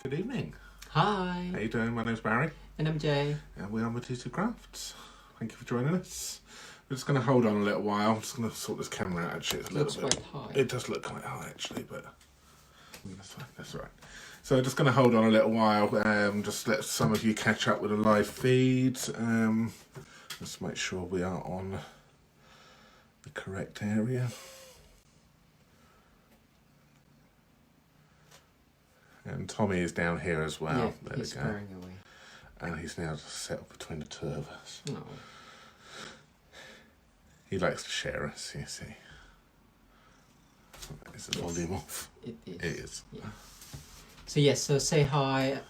Good evening. Hi. How you doing? My name's Barry. And I'm Jay. And we are Mitosu Crafts. Thank you for joining us. We're just going to hold on a little while. I'm just going to sort this camera out. Actually, it's a little bit. Quite high. It does look quite high, actually, but that's fine. That's all right. So just going to hold on a little while. Just let some of you catch up with the live feed. Let's make sure we are on the correct area. And Tommy is down here as well. Yeah, there he's we go. squaring away. And he's now just settled between the two of us. No. He likes to share us, you see. Is the volume off? It is. It is. Yeah. So yes, so say hi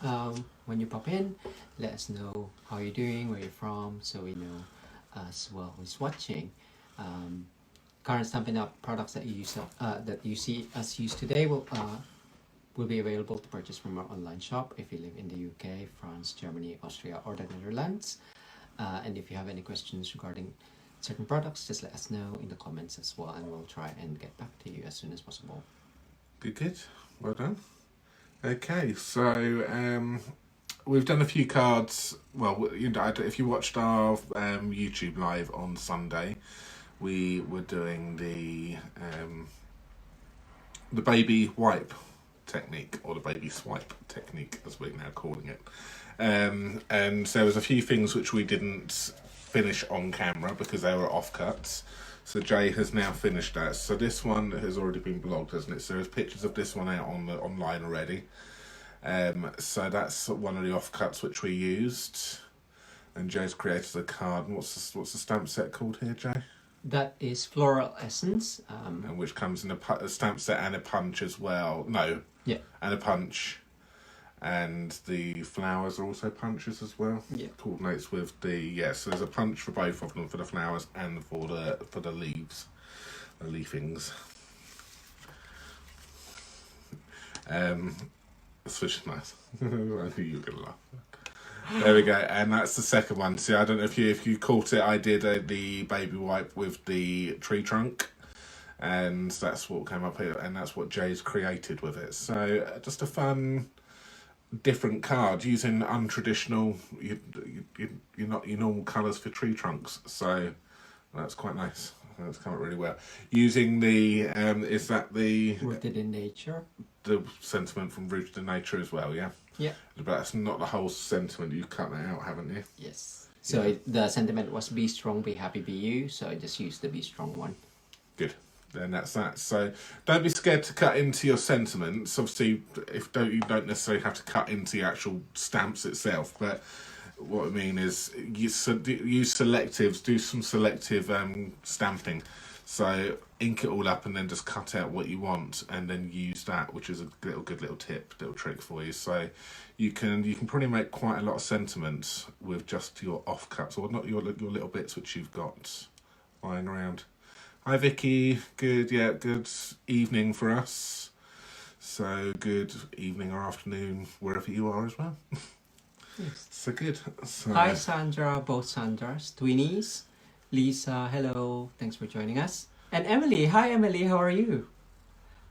when you pop in. Let us know how you're doing, where you're from, so we know as well who's watching. Current Stampin Up products that you see us use today will be available to purchase from our online shop if you live in the UK, France, Germany, Austria, or the Netherlands. And if you have any questions regarding certain products, just let us know in the comments as well, and we'll try and get back to you as soon as possible. Good. Well done. Okay, so we've done a few cards. Well, you know, if you watched our YouTube live on Sunday, we were doing the baby wipe technique, or the baby swipe technique as we're now calling it, and there was a few things which we didn't finish on camera because they were offcuts, so Jay has now finished that. So this one has already been blogged, hasn't it? So there's pictures of this one out on the online already, so that's one of the offcuts which we used, and Jay's created a card. And what's the stamp set called here, Jay? That is Floral Essence. And which comes in a stamp set and a punch as well. No. Yeah. And a punch. And the flowers are also punches as well. Yeah. Coordinates with the... Yes, so there's a punch for both of them, for the flowers and for the leaves. The leafings. Which is nice. I knew you were going to laugh. There we go, and that's the second one. See, I don't know if you caught it. I did the baby wipe with the tree trunk, and that's what came up here, and that's what Jay's created with it. So just a fun, different card using untraditional, you're not your normal colours for tree trunks. So that's quite nice. That's come out really well. Using the is that the Rooted in Nature? The sentiment from Rooted in Nature as well, yeah? Yeah. But that's not the whole sentiment. You've cut that out, haven't you? Yes. So the sentiment was be strong, be happy, be you. So I just used the be strong one. Good. Then that's that. So don't be scared to cut into your sentiments. Obviously, you don't necessarily have to cut into the actual stamps itself. But what I mean is use selectives. Do some selective stamping. So ink it all up and then just cut out what you want and then use that, which is a good little trick for you. So you can probably make quite a lot of sentiments with just your offcuts, or not your little bits which you've got lying around. Hi Vicky, good evening for us. So good evening or afternoon wherever you are as well. Yes. So good. So, Hi Sandra, both Sandras, twinnies. Lisa, hello, thanks for joining us. And Emily, hi Emily, how are you?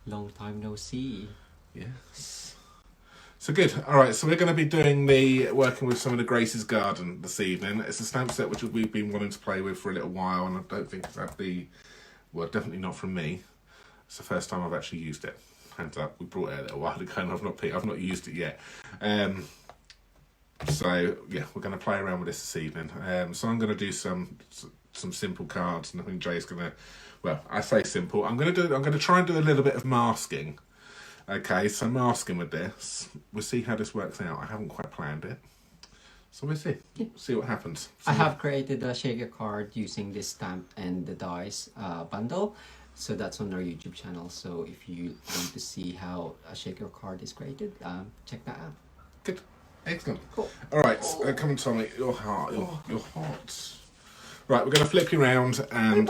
Long time no see. yes. So good. All right, so we're going to be working with some of the Grace's Garden this evening. It's a stamp set which we've been wanting to play with for a little while, and I don't think well, definitely not from me. It's the first time I've actually used it. Hands up, we brought it a little while ago and I've not used it yet. So yeah, we're going to play around with this evening. So I'm going to do some simple cards, and I think Jay's going to, well, I say simple. I'm going to try and do a little bit of masking. Okay, so masking with this. We'll see how this works out. I haven't quite planned it, so we'll see. Yeah. See what happens. I have created a shaker card using this stamp and the dies bundle. So that's on our YouTube channel. So if you want to see how a shaker card is created, check that out. Good. Excellent. Cool. All right, come on, Tommy. You're hot. You're hot. Right, we're going to flip you around and...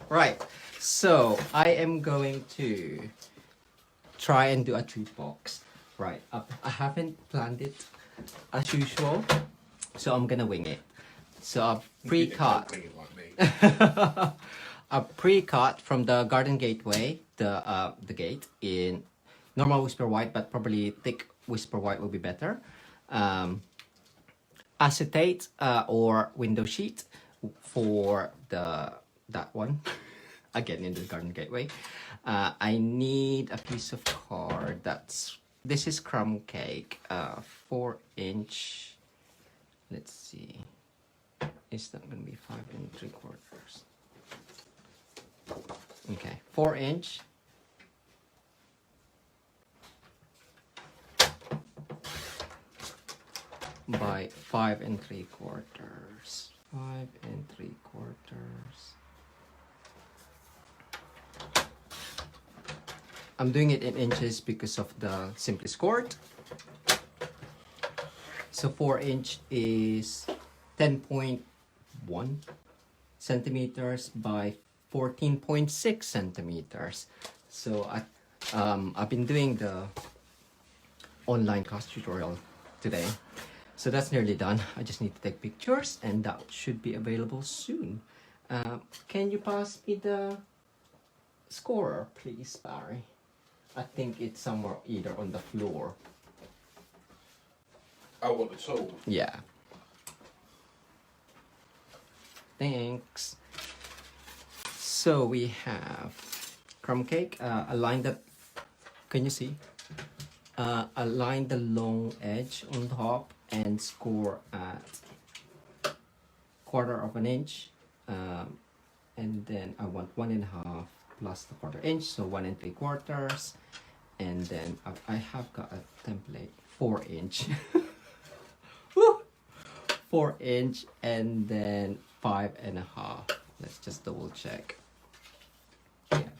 Right, so I am going to try and do a treat box. Right, I haven't planned it as usual, so I'm going to wing it. So I've pre-cut. A pre-cut from the Garden Gateway, the gate in normal whisper white, but probably thick whisper white will be better. Acetate or window sheet for that one. Again, in the garden gateway. I need a piece of card. This is crumb cake, 4-inch. Let's see. Is that gonna be 5 3/4? Okay, 4-inch. By 5 3/4. 5 3/4. I'm doing it in inches because of the simplest cord. So 4-inch is 10.1 centimeters by 14.6 centimeters. So I've been doing the online class tutorial today. So that's nearly done. I just need to take pictures and that should be available soon. Can you pass me the scorer, please, Barry? I think it's somewhere either on the floor. I want the tool. Yeah. Thanks. So we have crumb cake. Align the. Can you see? Align the long edge on top and score at 1/4 inch. And then I want 1.5 plus the 1/4 inch, so 1 3/4. And then I have got a template 4-inch. 4-inch and then 5.5. Let's just double check. Yeah.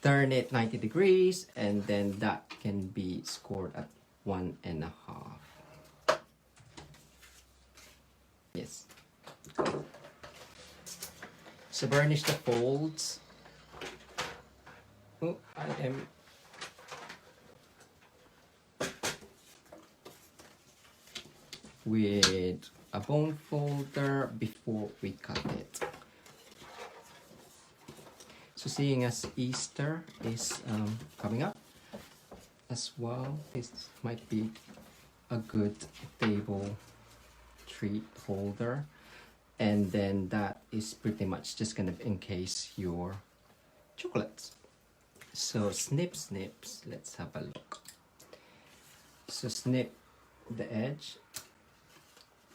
Turn it 90 degrees and then that can be scored at 1.5. Yes. So burnish the folds. Oh, I am with a bone folder before we cut it. So seeing as Easter is coming up as well, this might be a good table treat holder, and then that is pretty much just gonna encase your chocolates. So snips, let's have a look. So snip the edge.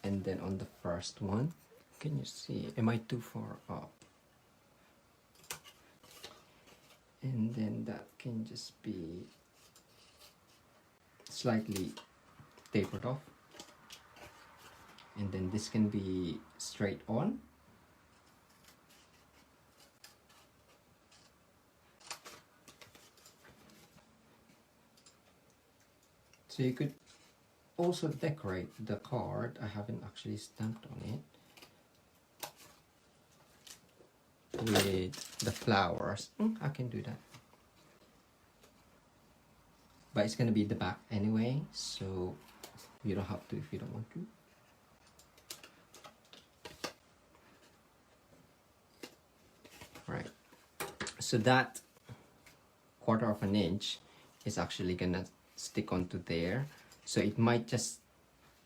And then on the first one, can you see? Am I too far up? And then that can just be slightly tapered off. And then this can be straight on. So you could also decorate the card. I haven't actually stamped on it with the flowers. I can do that, but it's gonna be the back anyway, so you don't have to if you don't want to. Right, so that 1/4 inch is actually gonna stick onto there. So it might just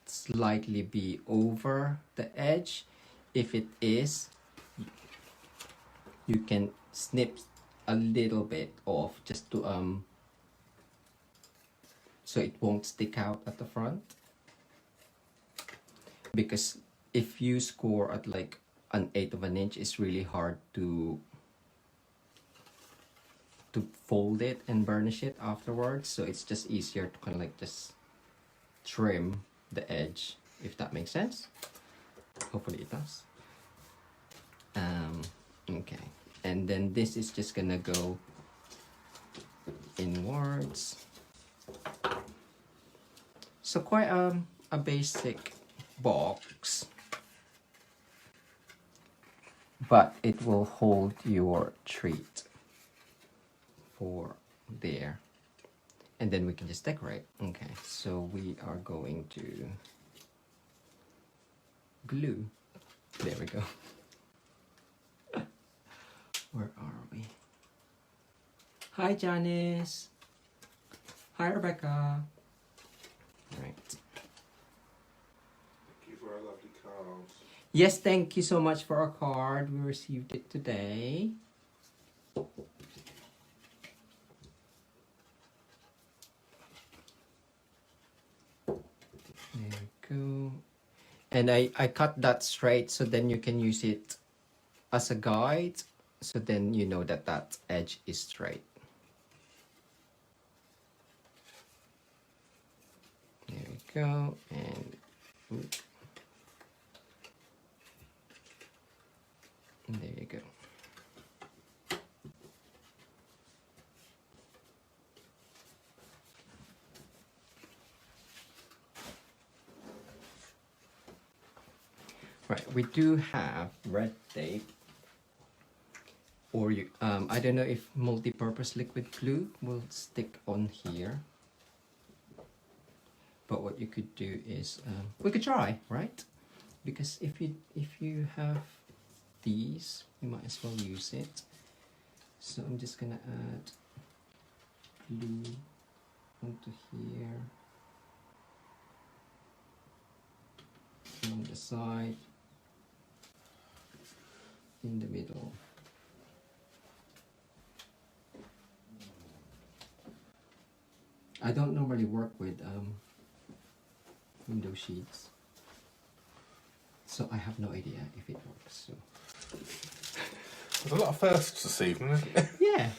slightly be over the edge. If it is, you can snip a little bit off just to so it won't stick out at the front. Because if you score at like 1/8 inch, it's really hard to fold it and burnish it afterwards. So it's just easier to kind of like just trim the edge, if that makes sense. Hopefully it does. Okay, and then this is just gonna go inwards. So quite a basic box, but it will hold your treat for there. And then we can just decorate. Okay, so we are going to glue. There we go. Where are we? Hi, Janice. Hi, Rebecca. Right. Thank you for our lovely cards. Yes, thank you so much for our card. We received it today. There we go. And I cut that straight so then you can use it as a guide. So then you know that that edge is straight. There we go. And there you go. Right, we do have red tape, or you, I don't know if multi-purpose liquid glue will stick on here. But what you could do is, we could try, right? Because if you have these, you might as well use it. So I'm just gonna add glue onto here, on the side, in the middle. I don't normally work with window sheets, so I have no idea if it works. So. There's a lot of firsts this evening, isn't there? Yeah.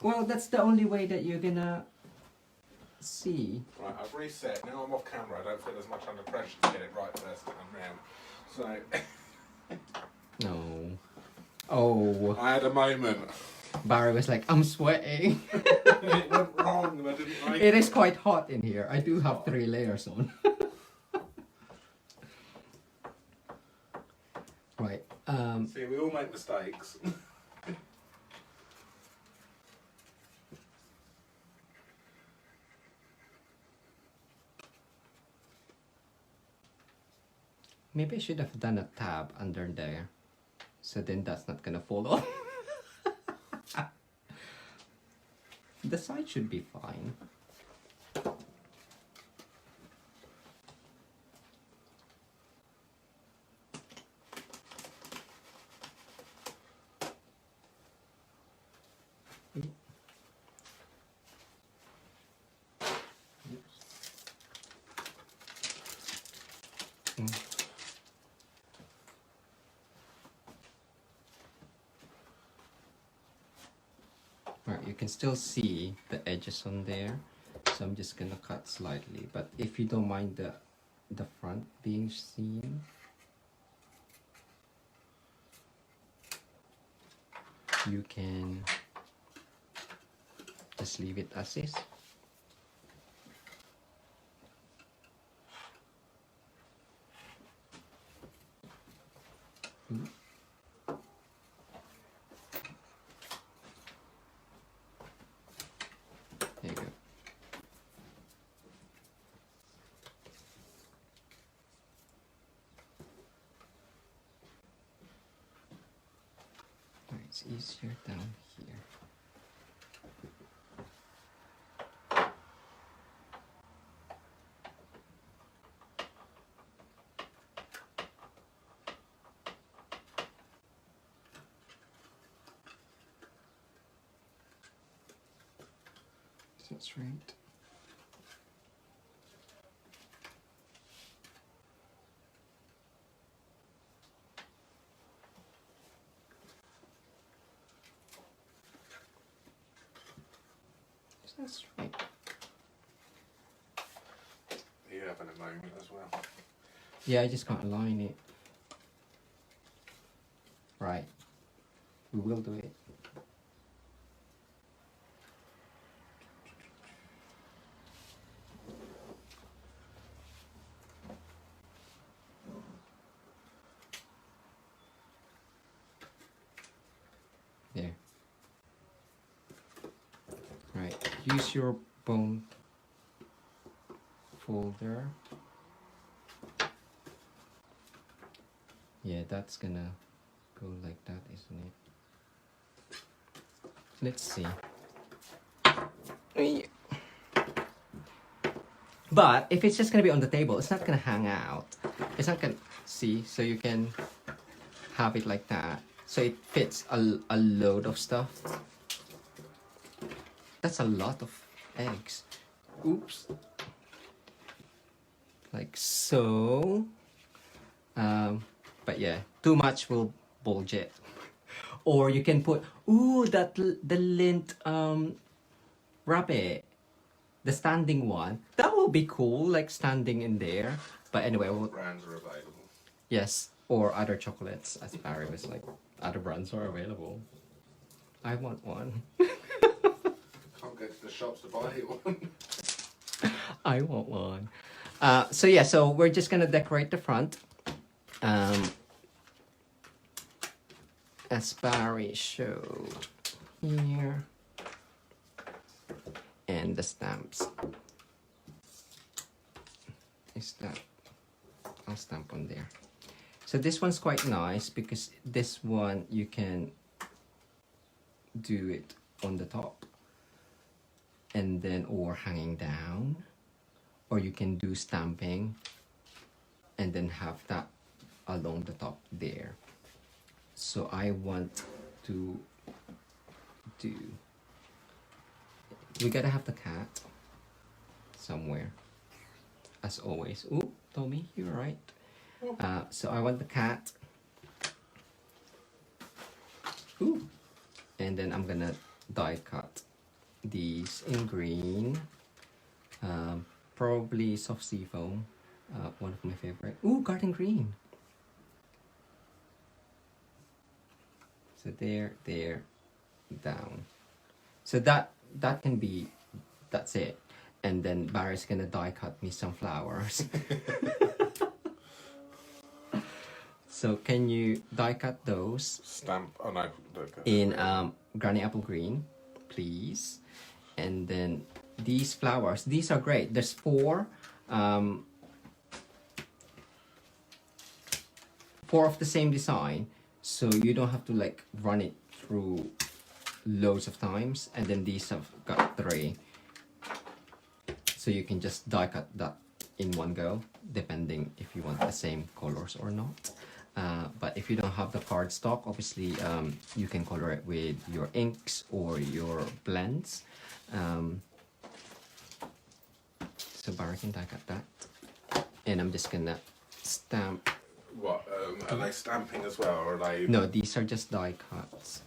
Well, that's the only way that you're gonna see. Right, I've reset. Now I'm off camera. I don't feel as much under pressure to get it right first time round. So. No. Oh. I had a moment. Barry was like, I'm sweating. It went wrong and I didn't like It is quite hot in here. I do have 3 layers on. Right. See, we all make mistakes. Maybe I should have done a tab under there, so then that's not gonna fall off. The side should be fine. Right, you can still see the edges on there, so I'm just gonna cut slightly. But if you don't mind the front being seen, you can just leave it as is. There you go. Alright, it's easier down here. That's right. That's right. You have in a moment as well. Yeah, I just can't align it. Right. We will do it. There. Right. Use your bone folder. Yeah, that's gonna go like that, isn't it? Let's see. But if it's just gonna be on the table, it's not gonna hang out. It's not gonna see. So you can have it like that. So it fits a load of stuff. That's a lot of eggs. Oops. Like so. But yeah, too much will bulge it. Or you can put, ooh, the lint rabbit, the standing one. That will be cool, like standing in there. But anyway, Brands are available. yes, or other chocolates, as Barry was like, other brands are available. I want one. Can't go to the shops to buy one. I want one. So yeah, so we're just gonna decorate the front. As Barry showed here. And the stamps. Is that? I'll stamp on there. So this one's quite nice because this one you can do it on the top and then or hanging down, or you can do stamping and then have that along the top there. So I want to do, we gotta have the cat somewhere as always. Ooh, Tommy, you're right. So I want the cat. Ooh. And then I'm gonna die cut these in green. Probably soft sea foam. One of my favorite. Ooh, garden green. So there, down. So that can be, that's it. And then Barry's gonna die cut me some flowers. So can you die cut those? Stamp. Oh no. In granny apple green, please. And then these flowers, these are great. There's four of the same design, so you don't have to like run it through loads of times. And then these have got 3, so you can just die cut that in one go, depending if you want the same colors or not. But if you don't have the cardstock, obviously you can color it with your inks or your blends. So Barry can die cut that, and I'm just gonna stamp. What? Are they stamping as well, or are they? No, these are just die cuts.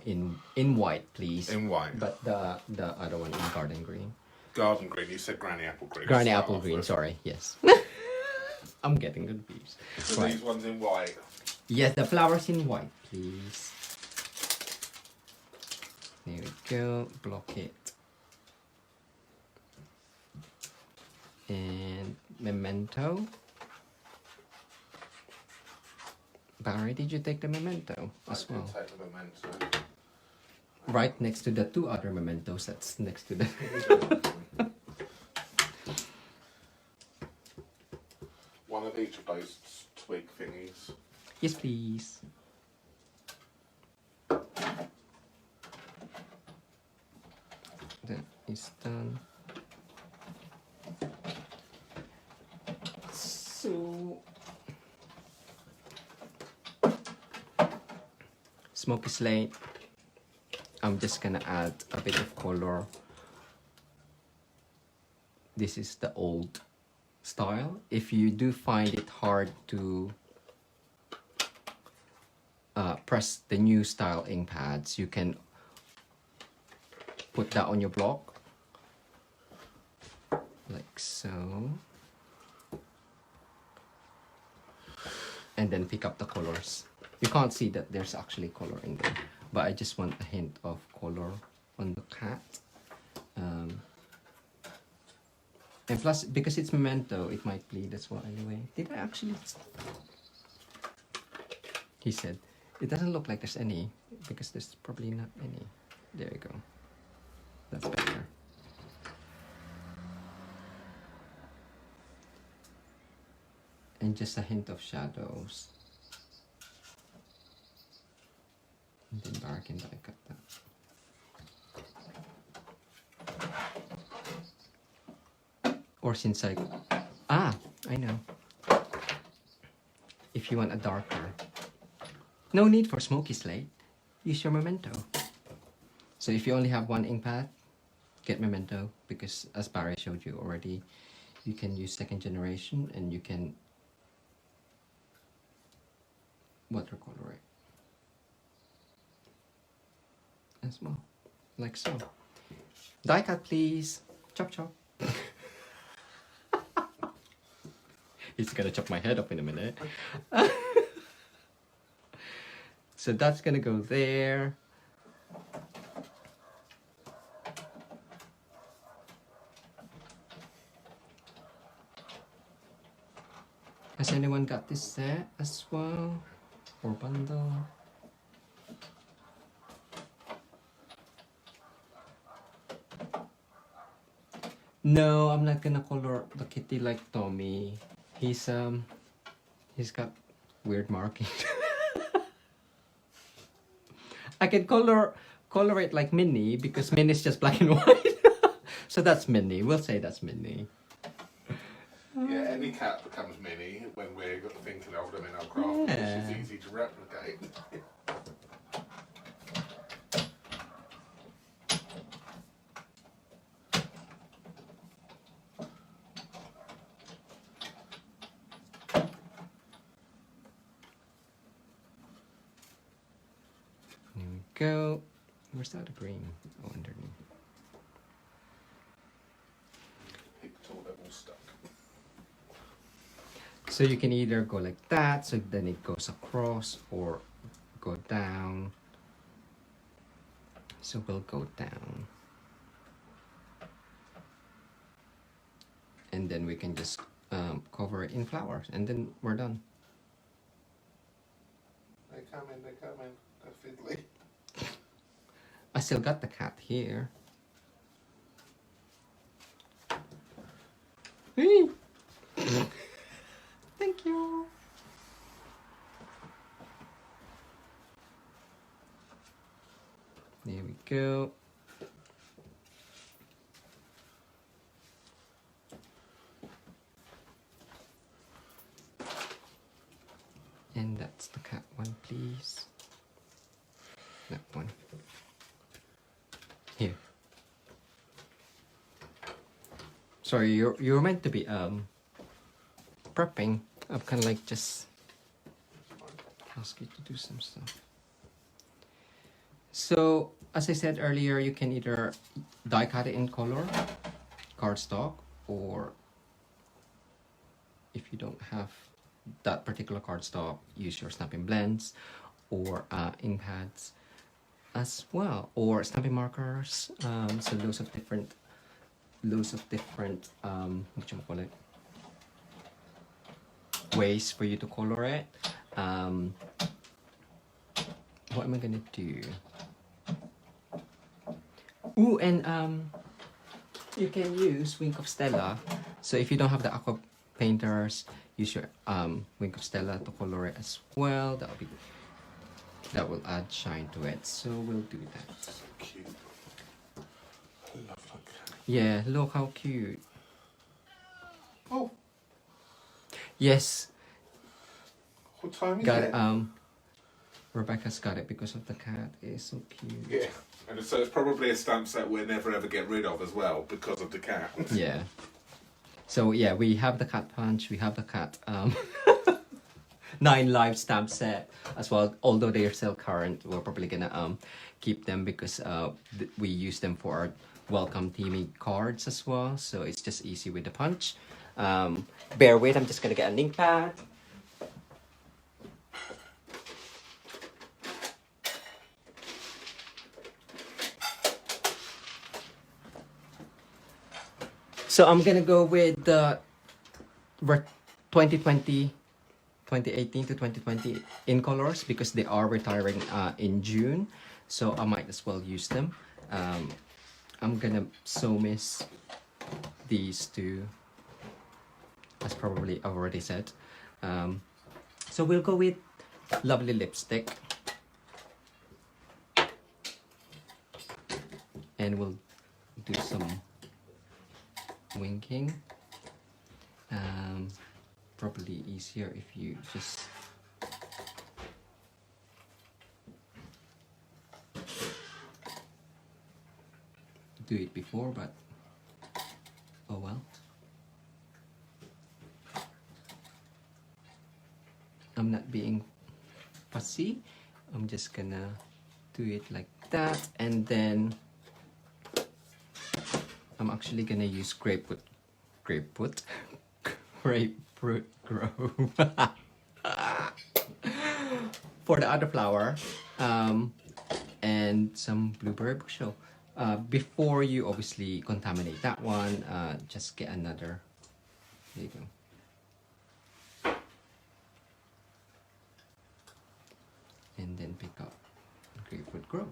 In white, please. In white. But the other one in garden green. Garden green. You said granny apple green. Granny apple green. Sorry. Yes. I'm getting confused. So right. These ones in white. Yes, the flowers in white, please. There we go. Block it. And memento. Barry, did you take the memento as well? I did take the memento. Right next to the 2 other mementos that's next to the... One of each of those twig thingies. Yes, please. That is done. So... Smoky slate. I'm just gonna add a bit of color. This is the old style. If you do find it hard to press the new style ink pads, you can put that on your block like so, and then pick up the colors. You can't see that there's actually color in there, but I just want a hint of color on the cat. And plus, because it's memento, it might bleed as well anyway. Did I actually... He said, it doesn't look like there's any, because there's probably not any. There you go. That's better. And just a hint of shadows. And then Barry can die cut that. Or since I know. If you want a darker, no need for smoky slate. Use your Memento. So if you only have one ink pad, get Memento, because as Barry showed you already, you can use second generation and you can watercolor it as well, like so. Die cut, please. Chop chop. He's gonna chop my head up in a minute. So that's gonna go there. Has anyone got this set as well? Or bundle? No, I'm not gonna color the kitty like Tommy. He's got weird marking. I can color it like Minnie because Minnie's just black and white. So that's Minnie. We'll say that's Minnie. Yeah, any cat becomes Minnie when we're thinking of them in our craft, Yeah. which is easy to replicate. There we go. Where's that green? Oh, underneath. It's all stuck. So you can either go like that, so then it goes across, or go down. So we'll go down. And then we can just cover it in flowers, and then we're done. They're coming, they're fiddly. I still got the cat here. Hey. Thank you. There we go. And that's the cat one, please. That one. Here. Sorry, you're meant to be prepping. I'm kind of like just ask you to do some stuff. So as I said earlier, you can either die cut it in color, cardstock, or if you don't have that particular cardstock, use your Stampin' Blends or ink pads as well, or stamping markers. So loads of different what you call it, ways for you to color it. What am I gonna do? Ooh, and you can use Wink of Stella. So if you don't have the aqua painters, use your Wink of Stella to color it as well. That will add shine to it. So we'll do that. So cute. I love that cat. Yeah, look how cute. Oh, Yes, what time is got it? it. Rebecca's got it because of the cat. It's so cute. Yeah, and so it's probably a stamp set we'll never ever get rid of as well because of the cat. Yeah. So yeah, we have the cat punch. We have the cat 9 live stamp set as well. Although they are still current, we're probably gonna keep them because we use them for our welcome teaming cards as well. So it's just easy with the punch. Bear with. I'm just gonna get an ink pad. So I'm gonna go with the 2018 to 2020 in colors because they are retiring in June, so I might as well use them. I'm gonna so miss these two, as probably I've already said. So we'll go with Lovely Lipstick, and we'll do some winking. Probably easier if you just do it before, but oh well. I'm not being fussy. I'm just gonna do it like that, and then I'm actually gonna use grapefruit grove for the other flower, and some blueberry bushel. Before you obviously contaminate that one, just get another. There you go. And then pick up grapefruit grove.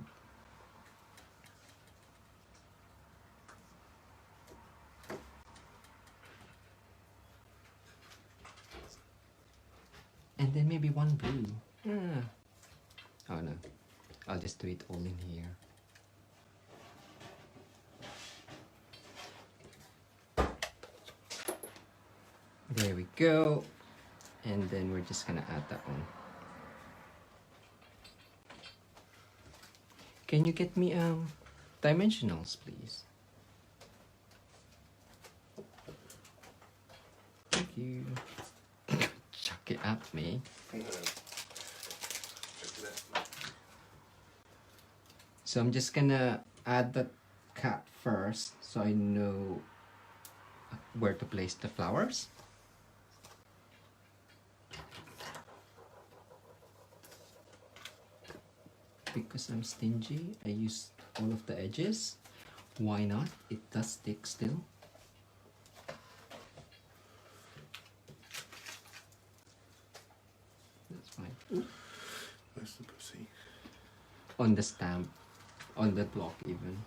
And then maybe one blue. Oh no, I'll just do it all in here. There we go. And then we're just gonna add that one. Can you get me dimensionals, please? Thank you. Chuck it at me. So I'm just gonna add the cat first so I know where to place the flowers. Because I'm stingy, I use all of the edges. Why not? It does stick still. That's fine. Ooh. Where's the pussy? On the stamp, on the block even.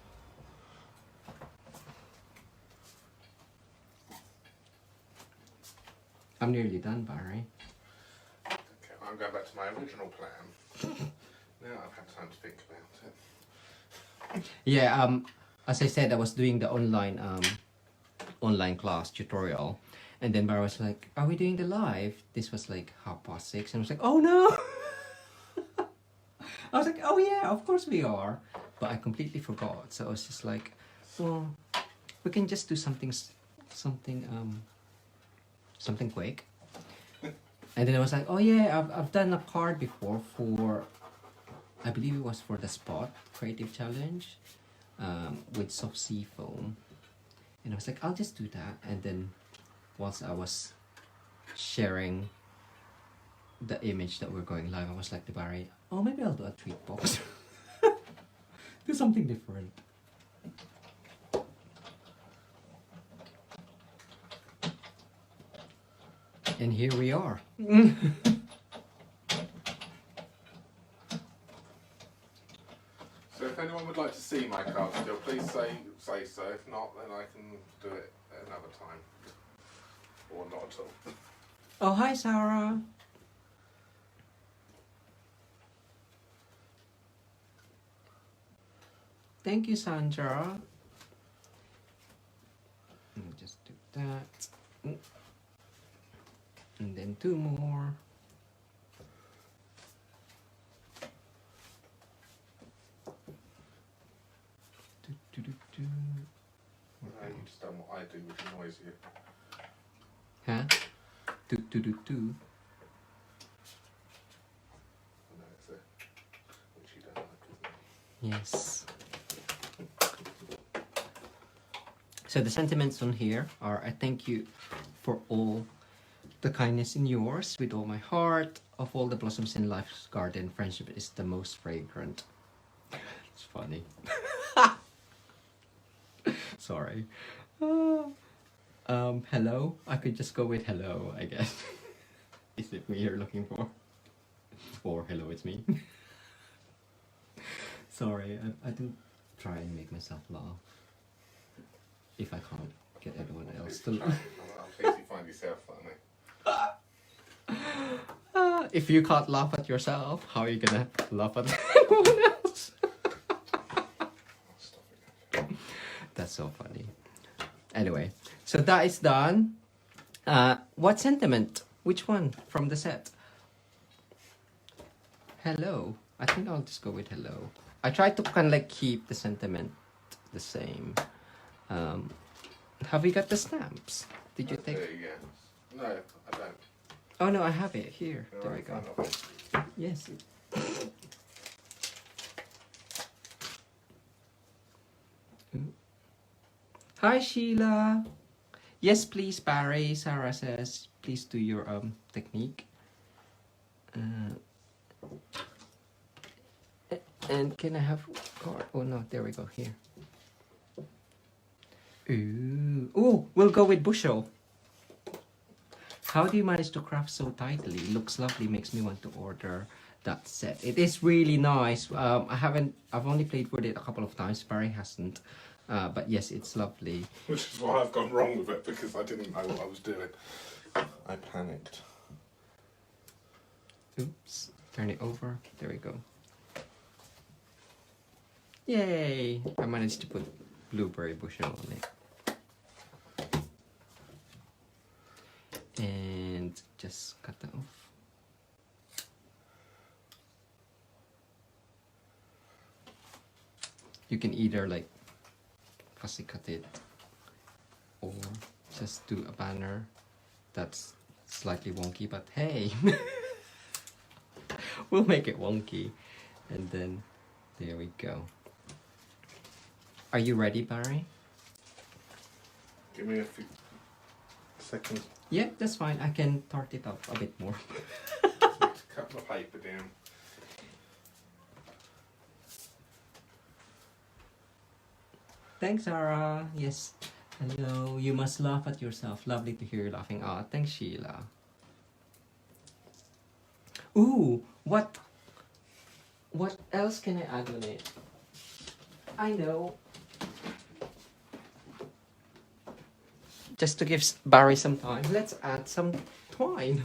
I'm nearly done, Barry. Okay, I'm going back to my original plan. Now I've had time to think about it. Yeah, as I said, I was doing the online class tutorial, and then Barry was like, "Are we doing the live?" This was like 6:30, and I was like, "Oh no!" I was like, "Oh yeah, of course we are," but I completely forgot. So I was just like, "Well, we can just do something quick." And then I was like, "Oh yeah, I've done a card before for." I believe it was for the Spot Creative Challenge with soft sea foam. And I was like, I'll just do that. And then whilst I was sharing the image that we're going live, I was like to Barry, oh, maybe I'll do a tweet box. Do something different. And here we are. So if anyone would like to see my card still, please say so. If not, then I can do it at another time. Or not at all. Oh, hi, Sarah. Thank you, Sandra. Let me just do that. And then 2 more. No, you just done what I do, which annoys you. Huh? Do. No, it's which you don't like, isn't it? Yes. So the sentiments on here are, I thank you for all the kindness in yours with all my heart. Of all the blossoms in life's garden, friendship is the most fragrant. It's funny. Sorry. Hello? I could just go with hello, I guess. Is it me you're looking for? Or hello, it's me. Sorry, I do try and make myself laugh. If I can't get everyone else to laugh. I'll please you find yourself funny. If you can't laugh at yourself, how are you gonna laugh at anyone else? That's so funny. Anyway, so that is done. What sentiment? Which one from the set? Hello. I think I'll just go with hello. I tried to kind of like keep the sentiment the same. Have we got the stamps? Did you take? Yeah. No, I don't. Oh no, I have it here. They're There right we go. in front of me. Yes. Hi Sheila. Yes, please, Barry. Sarah says, please do your technique. And can I have card? Oh no, there we go. Here. Ooh. Oh, we'll go with bushel. How do you manage to craft so tightly? Looks lovely. Makes me want to order that set. It is really nice. I've only played with it a couple of times. Barry hasn't. But yes, it's lovely. Which is why I've gone wrong with it, because I didn't know what I was doing. I panicked. Oops. Turn it over. There we go. Yay! I managed to put blueberry bushel on it. And just cut that off. You can either like fussy cut it or just do a banner that's slightly wonky, but hey, we'll make it wonky. And then there we go. Are you ready, Barry? Give me a few seconds. Yeah, that's fine. I can tart it up a bit more. Cut my paper down. Thanks, Sarah. Yes. Hello. You must laugh at yourself. Lovely to hear you laughing. Ah, thanks, Sheila. Ooh, what else can I add on it? I know. Just to give Barry some time, let's add some twine.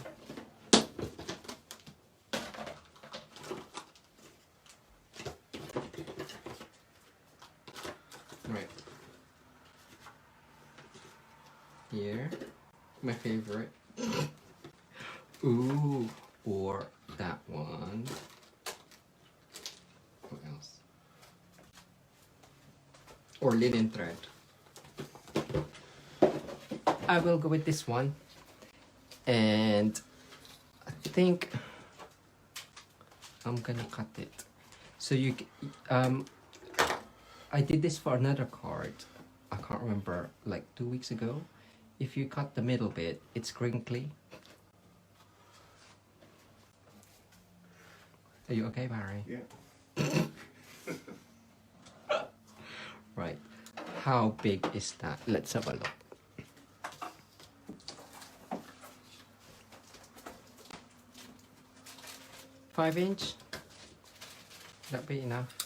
Right. Here, my favorite. Ooh, or that one. What else? Or linen thread. I will go with this one, and I think I'm gonna cut it. So you, I did this for another card. I can't remember, like 2 weeks ago. If you cut the middle bit, it's crinkly. Are you okay, Barry? Yeah. Right. How big is that? Let's have a look. 5 inch. That be enough.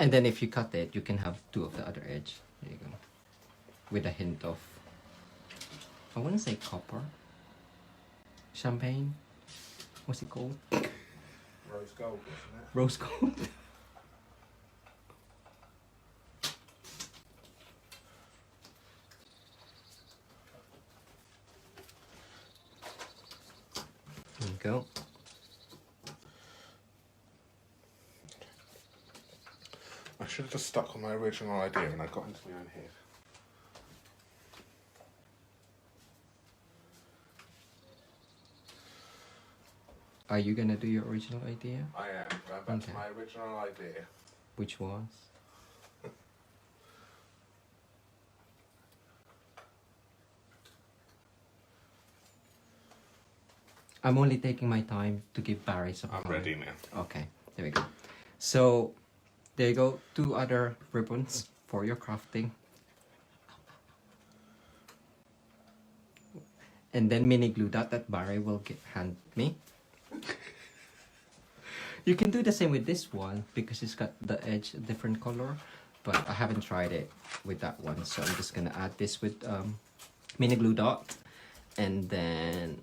And then if you cut it, you can have 2 of the other edge. There you go. With a hint of, I want to say copper. Champagne. What's it called? Rose gold, isn't it? Rose gold. There you go. I should have just stuck on my original idea and I got into my own head. Are you gonna do your original idea? I am. Going back to Okay. my original idea. Which was? I'm only taking my time to give Barry some I'm time. ready now. Okay, there we go. So, there you go. 2 other ribbons for your crafting. And then mini glue dot that Barry will hand me. You can do the same with this one because it's got the edge a different color, but I haven't tried it with that one, so I'm just gonna add this with mini glue dot, and then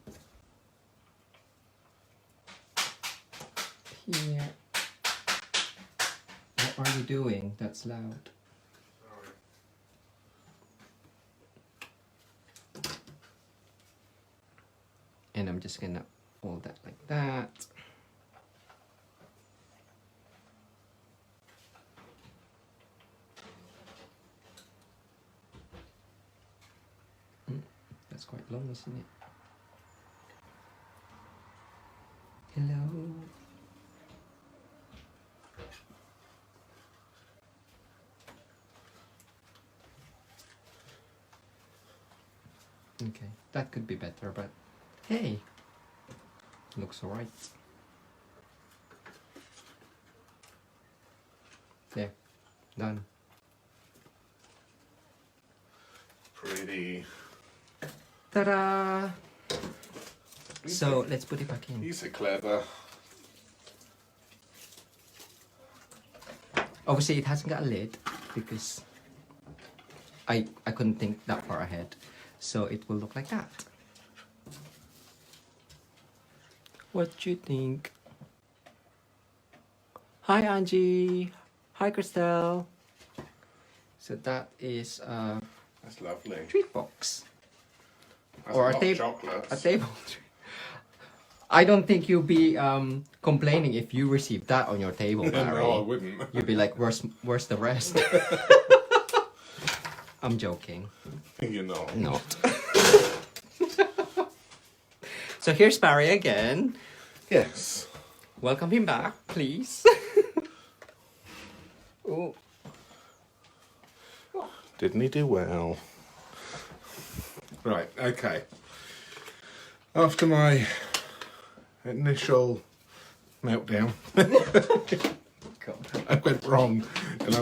here. What are you doing? That's loud. Sorry. just gonna hold that like that. That's quite long, isn't it? Hello. Okay, that could be better, but hey, looks alright. There, done. Pretty. Ta-da! So let's put it back in. He's so clever. Obviously, it hasn't got a lid because I couldn't think that far ahead. So it will look like that. What do you think? Hi Angie. Hi Christelle. So that is That's lovely. treat box. That's Or a a lot of table. chocolates. A table. I don't think you'll be complaining if you receive that on your table, Barry. No, I wouldn't. You'd be like, where's the rest? I'm joking. You're not. Not. So here's Barry again. Yes. Welcome him back, please. Oh. Didn't he do well? Right, okay. After my initial meltdown, I went wrong. And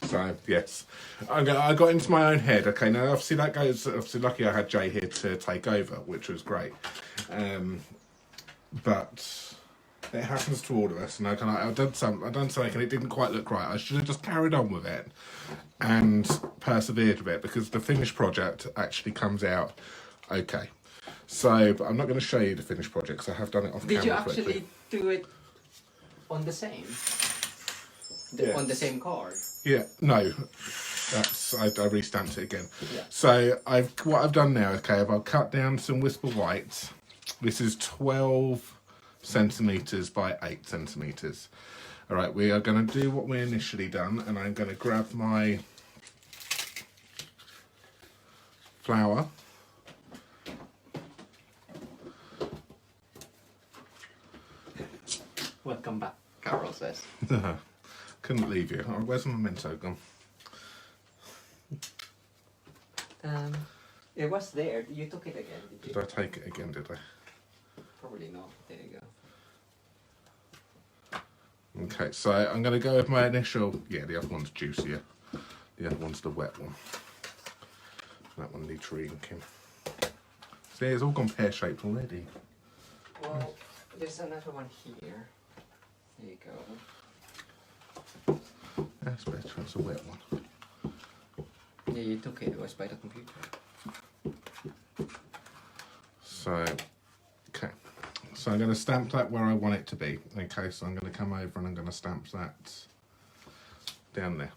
so, yes. I got into my own head. Okay, now obviously that goes, obviously lucky I had Jay here to take over, which was great. But it happens to all of us, and I've done something and it didn't quite look right. I should have just carried on with it and persevered with it, because the finished project actually comes out okay. So, but I'm not going to show you the finished project because I have done it off camera. Did you actually quickly. do it on the same? Yes. On the same card? Yeah, no. That's I restamped it again. Yeah. So what I've done now, okay, I've cut down some Whisper White. This is 12 centimeters by 8 centimeters. All right, we are going to do what we initially done, and I'm going to grab my flower. Welcome back, Carol says. Couldn't leave you. Oh, where's my memento gone? It was there. You took it again, did you? Did I take it again, did I? Probably not. There you go. Okay, so I'm going to go with my initial... Yeah, the other one's juicier. The other one's the wet one. That one needs re-inking. See, it's all gone pear-shaped already. Well, there's another one here. There you go. That's better, it's a wet one. Yeah, you took it. It was by the computer. So, okay. So I'm going to stamp that where I want it to be. Okay, so I'm going to come over and I'm going to stamp that down there.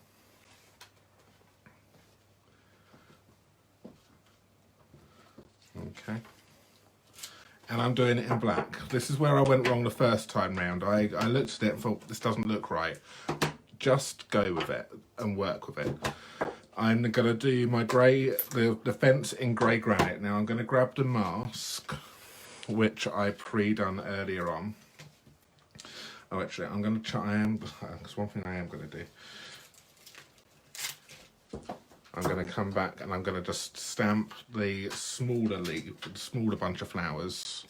Okay. And I'm doing it in black. This is where I went wrong the first time round. I looked at it and thought, this doesn't look right. Just go with it and work with it. I'm going to do my grey, the fence in grey granite. Now I'm going to grab the mask, which I pre-done earlier on. Oh, actually, I'm going to try, there's one thing I am going to do. I'm going to come back and I'm going to just stamp the smaller leaf, the smaller bunch of flowers.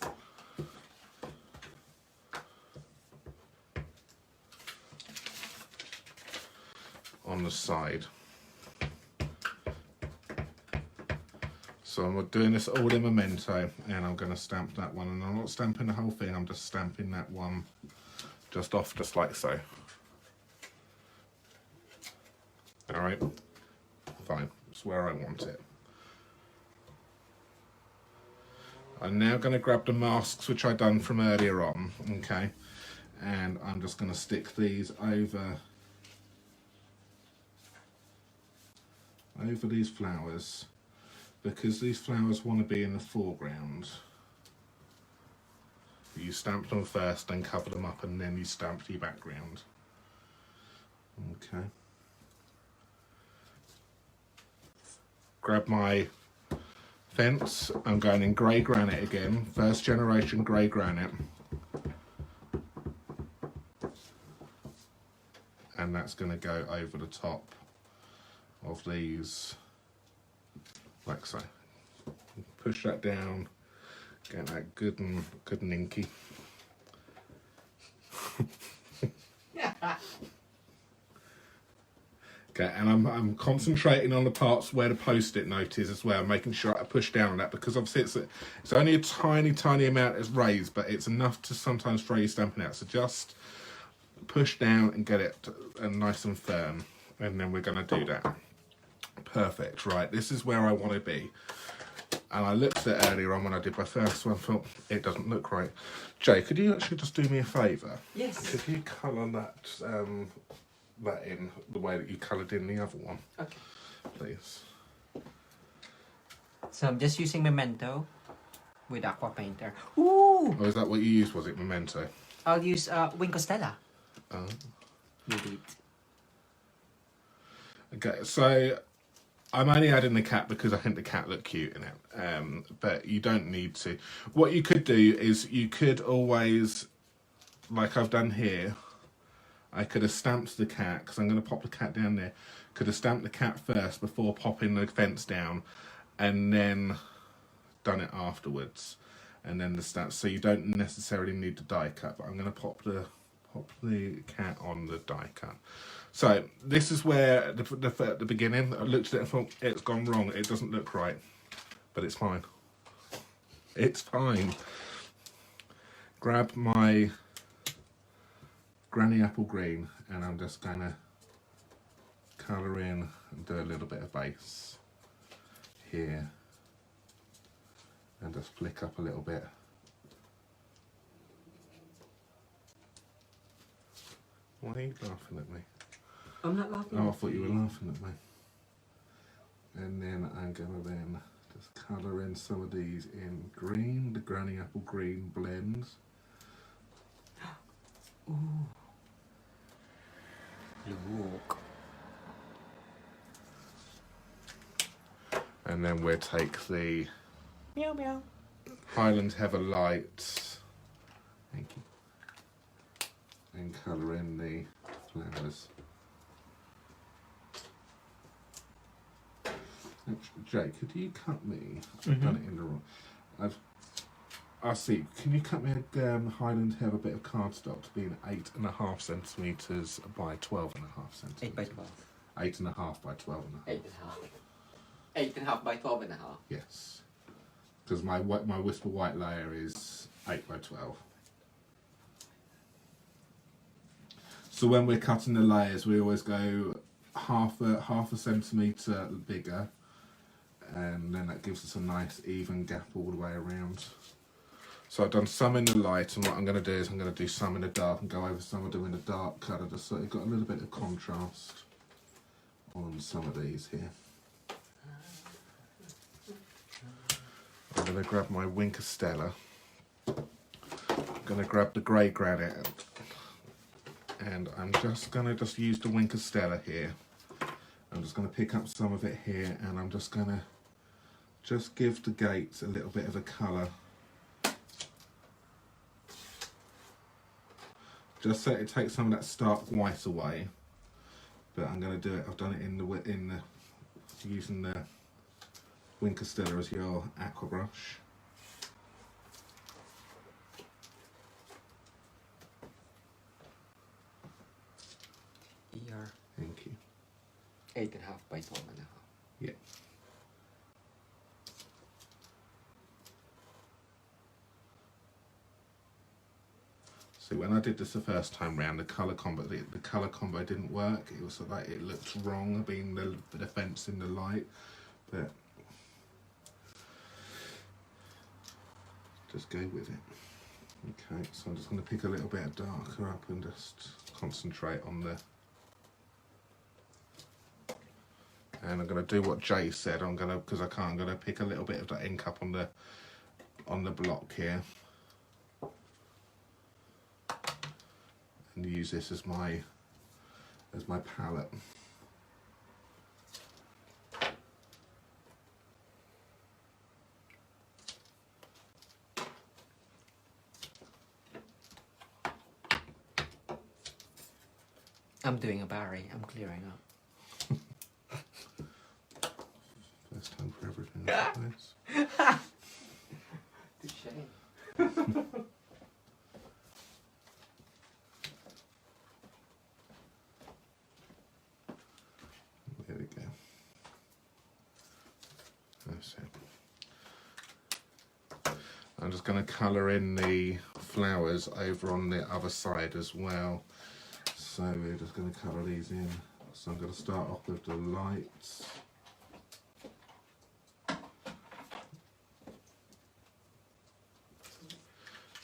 On the side. So I'm doing this all in memento, and I'm going to stamp that one, and I'm not stamping the whole thing, I'm just stamping that one just off, just like so. Alright, fine, it's where I want it. I'm now going to grab the masks which I done from earlier on, okay, and I'm just going to stick these over these flowers, because these flowers want to be in the foreground. you stamp them first, then cover them up, and then you stamp your background. Okay. Grab my fence. I'm going in grey granite again, first generation grey granite. And that's going to go over the top of these, like so. Push that down, get that good and inky. Okay, and I'm concentrating on the parts where the post-it note is as well, making sure I push down on that, because obviously it's only a tiny amount that's raised, but it's enough to sometimes throw your stamping out. So just push down and get it nice and firm, and then we're going to do that. Perfect. Right, this is where I want to be. And I looked at it earlier on when I did my first one, thought it doesn't look right. Jay, could you actually just do me a favour? Yes. Could you colour that in the way that you coloured in the other one? Okay. Please. So I'm just using Memento with aqua painter. Ooh! Oh, is that what you used? Was it Memento? I'll use Winkostella. Oh. You did. Okay, so I'm only adding the cat because I think the cat looked cute in it, but you don't need to. What you could do is you could always, like I've done here, I could have stamped the cat, because I'm going to pop the cat down there, could have stamped the cat first before popping the fence down, and then done it afterwards, and then the stamp, so you don't necessarily need the die cut, but I'm going to pop the cat on the die cut. So this is where at the beginning I looked at it and thought it's gone wrong, it doesn't look right, but it's fine. It's fine. Grab my Granny Apple Green, and I'm just going to colour in and do a little bit of base here, and just flick up a little bit. Why are you laughing at me? I'm not laughing. Oh, I thought you were laughing at me. And then I'm going to then just colour in some of these in green, the Granny Apple Green blends. Ooh. Look. And then we'll take the Meow meow. Highland Heather Light, thank you, and colour in the flowers. Jay, could you cut me? I've done it in the wrong. I see. Can you cut me a Highland Heather bit of cardstock to be an 8.5 centimetres by 12.5 centimetres? 8 by 12. 8.5 by 12.5. 8.5. 8.5 by 12.5. Yes, because my Whisper White layer is 8 by 12. So when we're cutting the layers, we always go half a centimetre bigger, and then that gives us a nice even gap all the way around. So I've done some in the light, and what I'm going to do is I'm going to do some in the dark and go over some of them in the dark colour, just so you've got a little bit of contrast on some of these here. I'm going to grab my Winkostella. I'm going to grab the grey granite, and I'm just going to use the Winkostella here. I'm just going to pick up some of it here, and I'm just going to give the gates a little bit of a colour, just so it takes some of that stark white away. But I'm going to do it. I've done it in the using the Winkostella as your aqua brush. ER. Thank you. 8.5 by 12.5. Yeah. So when I did this the first time round, the colour combo didn't work. It was like it looked wrong, being the fence in the light, but just go with it. Okay, so I'm just going to pick a little bit darker up and just concentrate on the. And I'm going to do what Jay said. I'm going to pick a little bit of that ink up on the block here. and use this as my palette. I'm doing a Barry. I'm clearing up. First time for everything. Like this. Touché. There we go. That's it. I'm just going to colour in the flowers over on the other side as well. So we're just going to colour these in. So I'm going to start off with the lights.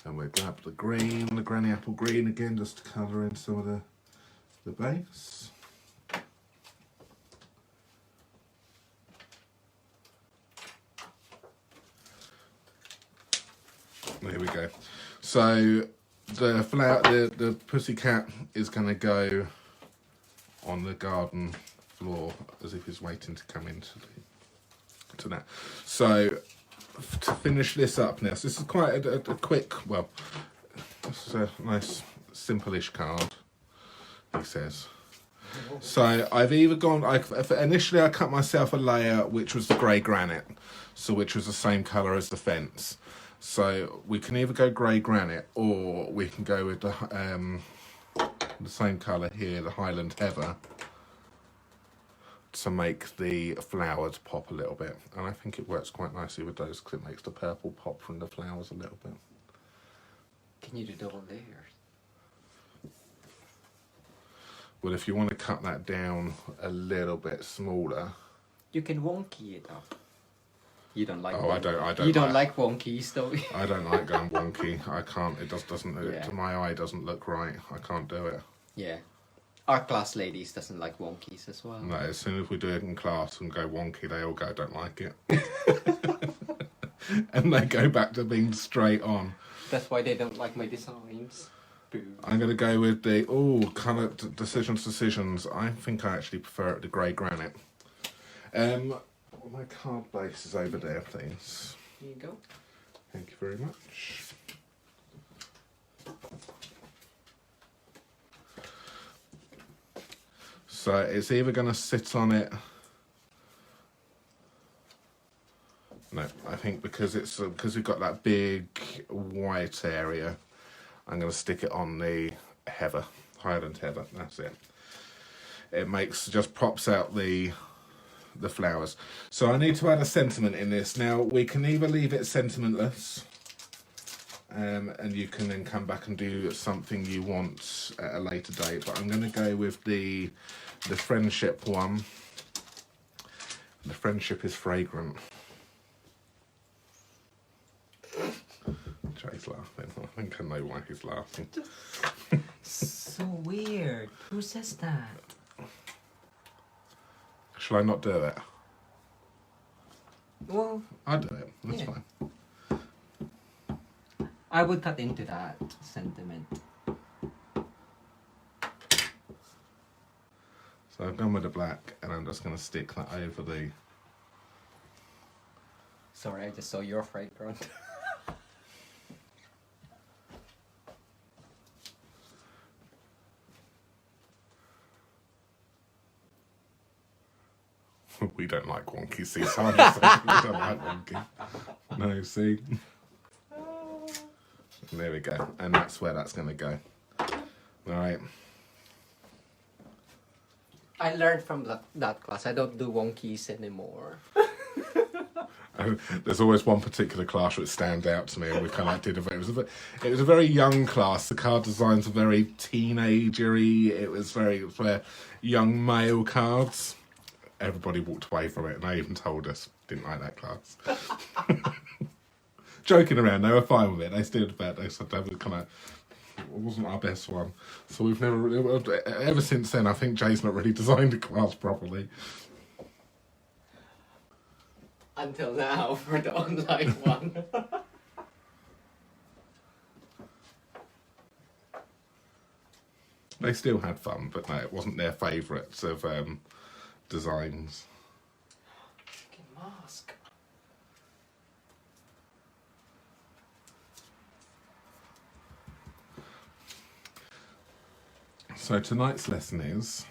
And we grab the green, the granny apple green again, just to colour in some of the base. There we go. So the flower, the pussycat is going to go on the garden floor as if he's waiting to come into to that. So to finish this up now, so this is quite a quick, well, this is a nice simple-ish card, he says. So I've either gone, initially I cut myself a layer which was the grey granite, so which was the same colour as the fence. So we can either go grey granite or we can go with the same colour here, the Highland Heather, to make the flowers pop a little bit. And I think it works quite nicely with those because it makes the purple pop from the flowers a little bit. Can you do double layers? Well, if you want to cut that down a little bit smaller, you can wonky it up. You don't like. Oh, I don't. You don't like wonkies, though. I don't like going wonky. I can't. It doesn't. Yeah. To my eye, doesn't look right. I can't do it. Yeah. Our class ladies doesn't like wonkies as well. No, as soon as we do it in class and go wonky, they all go, I don't like it. And they go back to being straight on. That's why they don't like my designs. Boo. I'm going to go with the, colour decisions. I think I actually prefer it to grey granite. My card base is over there, please. Here you go. Thank you very much. So it's either going to sit on it. No, I think because we've got that big white area, I'm going to stick it on the heather, Highland Heather. That's it. It just pops out the flowers. So I need to add a sentiment in this. Now we can either leave it sentimentless, and you can then come back and do something you want at a later date. But I'm going to go with the friendship one. The friendship is fragrant. Jay's laughing. I think I know why he's laughing. So weird. Who says that? Shall I not do it? Well, I'll do it. That's yeah. fine. I would cut into that sentiment. So I've gone with the black, and I'm just going to stick that over the... Sorry, I just saw your fragrant. We don't like wonky, see, so I'm just saying we don't like wonky. No, see? There we go, and that's where that's going to go. Alright. I learned from that class. I don't do wonkies anymore. There's always one particular class that stands out to me, and we kind of did it was a very young class. The card designs are very teenagery. It was for young male cards. Everybody walked away from it, and they even told us didn't like that class. Joking around, they were fine with it. They still about. They said that was kind of wasn't our best one. So we've never really, ever since then. I think Jay's not really designed a class properly. Until now, for the online one. They still had fun, but no, it wasn't their favourites of designs. Mask. So tonight's lesson is,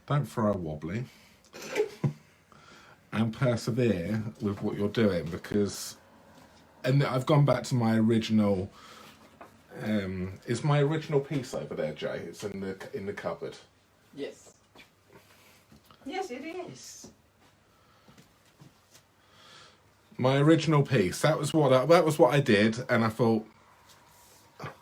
don't throw a wobbly and persevere with what you're doing, because, and I've gone back to my original, is my original piece over there, Jay? It's in the cupboard. Yes. Yes, it is. My original piece. That was what I did, and I thought,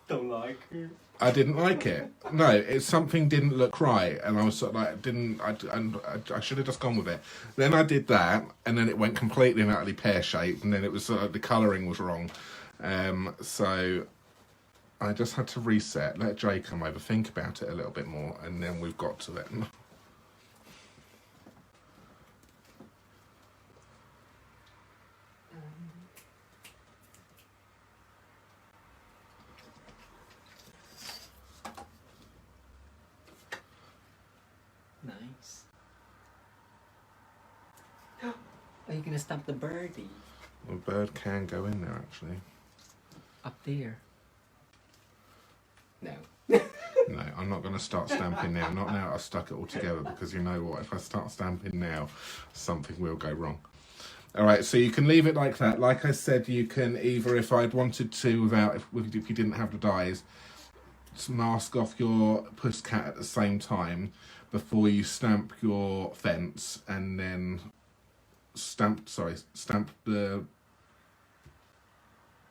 Don't like it. I didn't like it. No, something didn't look right, and I was sort of like, I should have just gone with it. Then I did that, and then it went completely and utterly pear-shaped, and then it was the colouring was wrong. So I just had to reset, let Jay come over, think about it a little bit more, and then we've got to it. Nice. Are you gonna stamp the birdie? The bird can go in there, actually. Up there. No. No, I'm not going to start stamping now. Not now I've stuck it all together, because you know what? If I start stamping now, something will go wrong. All right, so you can leave it like that. Like I said, you can either, if I'd wanted to, if you didn't have the dies, mask off your pussycat at the same time before you stamp your fence, and then stamp the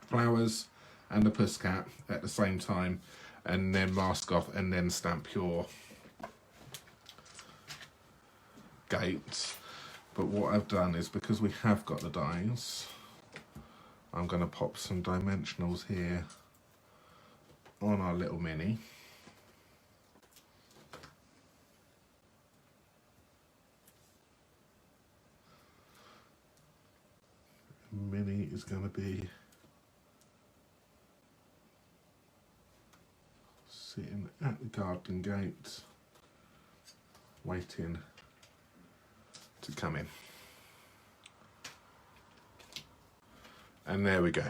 flowers and the pussycat at the same time, and then mask off, and then stamp your gates. But what I've done is, because we have got the dies, I'm going to pop some dimensionals here on our little mini. Mini is going to be sitting at the garden gate, waiting to come in. And there we go.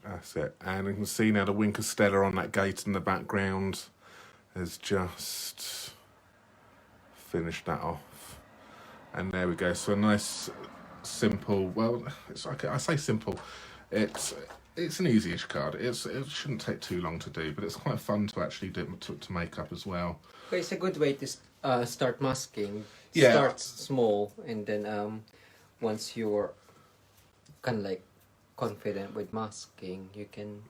That's it. And you can see now the Winker Stella on that gate in the background has just finished that off. And there we go. So a nice, simple, well, it's like, I say simple, it's an easy-ish card. It shouldn't take too long to do, but it's quite fun to actually do to make up as well. But it's a good way to start masking. Yeah. Start small, and then once you're kind of like confident with masking, you can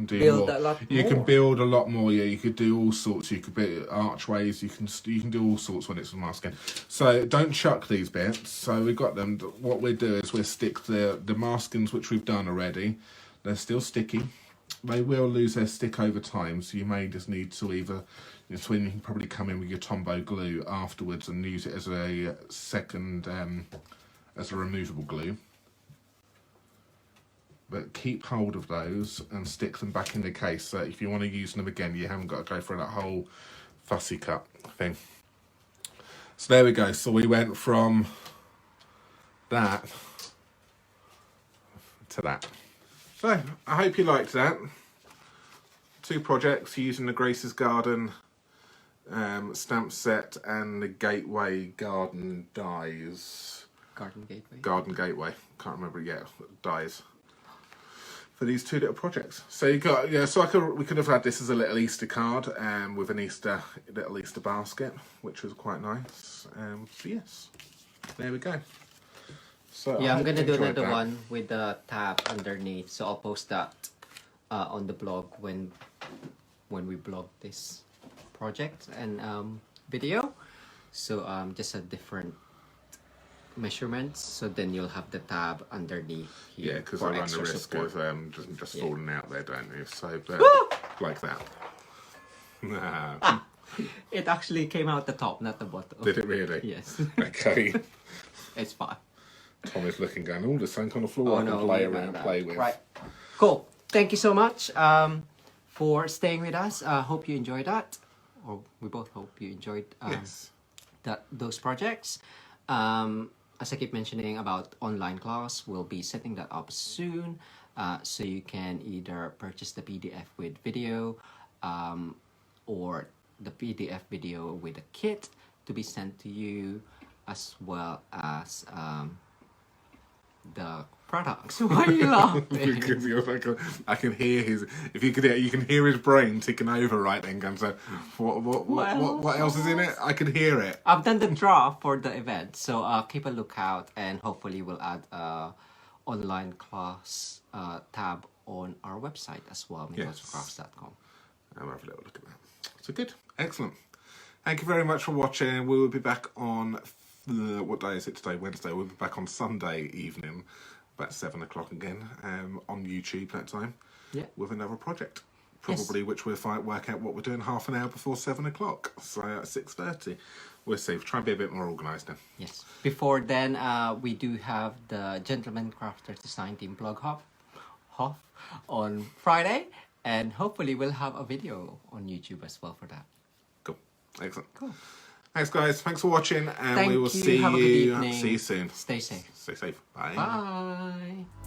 do build more. a lot more. You can build a lot more. Yeah, you could do all sorts. You could build archways. You can do all sorts when it's masking. So don't chuck these bits. So we've got them. What we do is we stick the maskings which we've done already. They're still sticky. They will lose their stick over time, so you may just need to either, you can probably come in with your Tombow glue afterwards and use it as a second, as a removable glue. But keep hold of those and stick them back in the case, so if you want to use them again, you haven't got to go through that whole fussy cut thing. So there we go. So we went from that to that. So, I hope you liked that. 2 projects using the Grace's Garden stamp set and the Gateway Garden dies. Garden Gateway. Garden Gateway. Can't remember yet. Dies. For these 2 little projects. So you got, yeah. So we could have had this as a little Easter card with an little Easter basket, which was quite nice. So yes, there we go. So yeah, I'm gonna do another one with the tab underneath, so I'll post that on the blog when we blog this project and video. So just a different measurements, so then you'll have the tab underneath here. Yeah, because I run the risk support. of just falling out there, don't you? So, but like that. It actually came out the top, not the bottom. Did it really? Yes. Okay. It's fine. Tom is looking, going, oh, there's something on the floor I can play with. Right. Cool. thank you so much for staying with us. Hope you enjoyed that, or we both hope you enjoyed Yes. those projects. As I keep mentioning about online class, we'll be setting that up soon, so you can either purchase the PDF with video, or the PDF video with a kit to be sent to you, as well as the products. Why are you laughing? Because you're like I can hear his. If you could, you can hear his brain ticking over right then. Going, so what else is in it? I can hear it. I've done the draw for the event, so keep a lookout, and hopefully we'll add a online class tab on our website as well, mitosocrafts.com. I'll have a little look at that. So good, excellent. Thank you very much for watching. We will be back on what day is it today? Wednesday. We'll be back on Sunday evening, about 7 o'clock again, on YouTube that time. Yeah. With another project, probably which we'll work out what we're doing half an hour before 7 o'clock. So at 6:30, we'll see. We'll try and be a bit more organised then. Yes. Before then, we do have the Gentleman Crafters Design Team blog hop on Friday, and hopefully we'll have a video on YouTube as well for that. Cool, excellent. Cool. Thanks, guys. Thanks for watching, and Thank we will you. see Have a good you. evening. See you soon. Stay safe. Stay safe. Bye. Bye.